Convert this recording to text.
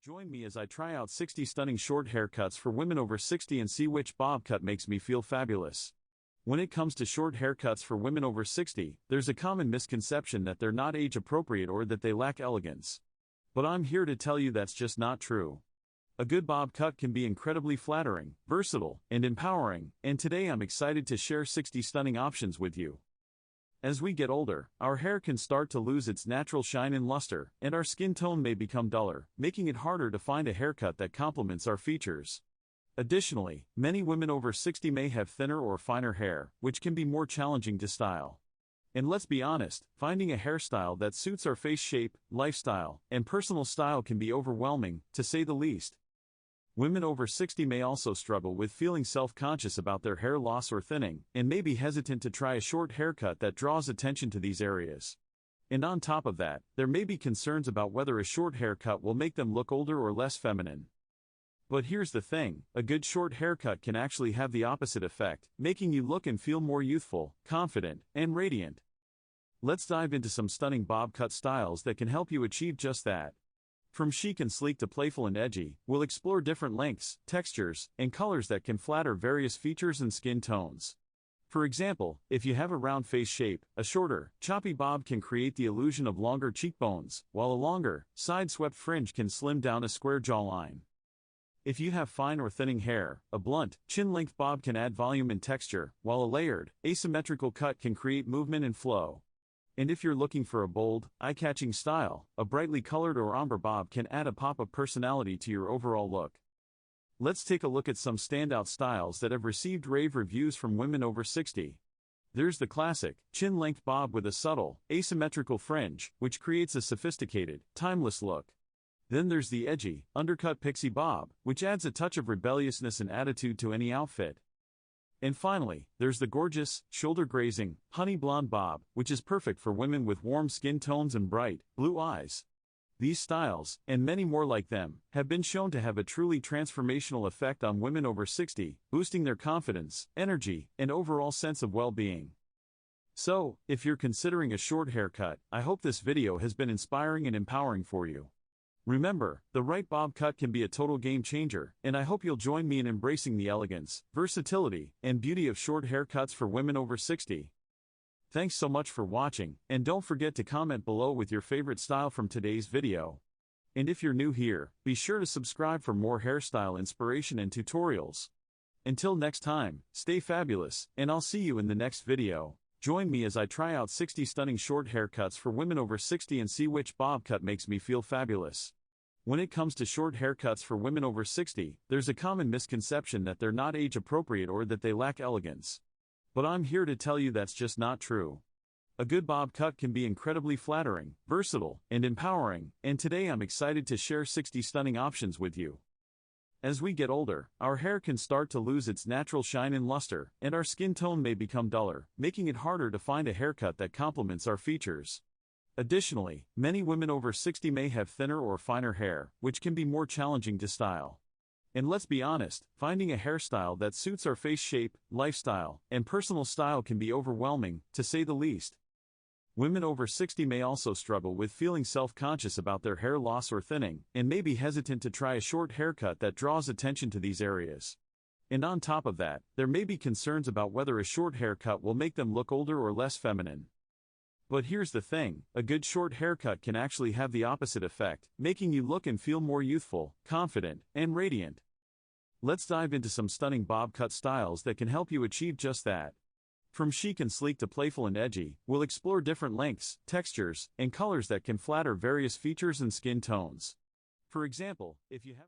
Join me as I try out 60 stunning short haircuts for women over 60 and see which bob cut makes me feel fabulous. When it comes to short haircuts for women over 60, there's a common misconception that they're not age appropriate or that they lack elegance. But I'm here to tell you that's just not true. A good bob cut can be incredibly flattering, versatile, and empowering, and today I'm excited to share 60 stunning options with you. As we get older, our hair can start to lose its natural shine and luster, and our skin tone may become duller, making it harder to find a haircut that complements our features. Additionally, many women over 60 may have thinner or finer hair, which can be more challenging to style. And let's be honest, finding a hairstyle that suits our face shape, lifestyle, and personal style can be overwhelming, to say the least. Women over 60 may also struggle with feeling self-conscious about their hair loss or thinning, and may be hesitant to try a short haircut that draws attention to these areas. And on top of that, there may be concerns about whether a short haircut will make them look older or less feminine. But here's the thing, a good short haircut can actually have the opposite effect, making you look and feel more youthful, confident, and radiant. Let's dive into some stunning bob cut styles that can help you achieve just that. From chic and sleek to playful and edgy, we'll explore different lengths, textures, and colors that can flatter various features and skin tones. For example, if you have a round face shape, a shorter, choppy bob can create the illusion of longer cheekbones, while a longer, side-swept fringe can slim down a square jawline. If you have fine or thinning hair, a blunt, chin-length bob can add volume and texture, while a layered, asymmetrical cut can create movement and flow. And if you're looking for a bold, eye-catching style, a brightly colored or ombre bob can add a pop of personality to your overall look. Let's take a look at some standout styles that have received rave reviews from women over 60. There's the classic, chin-length bob with a subtle, asymmetrical fringe, which creates a sophisticated, timeless look. Then there's the edgy, undercut pixie bob, which adds a touch of rebelliousness and attitude to any outfit. And finally, there's the gorgeous, shoulder-grazing, honey blonde bob, which is perfect for women with warm skin tones and bright, blue eyes. These styles, and many more like them, have been shown to have a truly transformational effect on women over 60, boosting their confidence, energy, and overall sense of well-being. So, if you're considering a short haircut, I hope this video has been inspiring and empowering for you. Remember, the right bob cut can be a total game changer, and I hope you'll join me in embracing the elegance, versatility, and beauty of short haircuts for women over 60. Thanks so much for watching, and don't forget to comment below with your favorite style from today's video. And if you're new here, be sure to subscribe for more hairstyle inspiration and tutorials. Until next time, stay fabulous, and I'll see you in the next video. Join me as I try out 60 stunning short haircuts for women over 60 and see which bob cut makes me feel fabulous. When it comes to short haircuts for women over 60, there's a common misconception that they're not age appropriate or that they lack elegance. But I'm here to tell you that's just not true. A good bob cut can be incredibly flattering, versatile, and empowering, and today I'm excited to share 60 stunning options with you. As we get older, our hair can start to lose its natural shine and luster, and our skin tone may become duller, making it harder to find a haircut that complements our features. Additionally, many women over 60 may have thinner or finer hair, which can be more challenging to style. And let's be honest, finding a hairstyle that suits our face shape, lifestyle, and personal style can be overwhelming, to say the least. Women over 60 may also struggle with feeling self-conscious about their hair loss or thinning, and may be hesitant to try a short haircut that draws attention to these areas. And on top of that, there may be concerns about whether a short haircut will make them look older or less feminine. But here's the thing, a good short haircut can actually have the opposite effect, making you look and feel more youthful, confident, and radiant. Let's dive into some stunning bob cut styles that can help you achieve just that. From chic and sleek to playful and edgy, we'll explore different lengths, textures, and colors that can flatter various features and skin tones. For example, if you have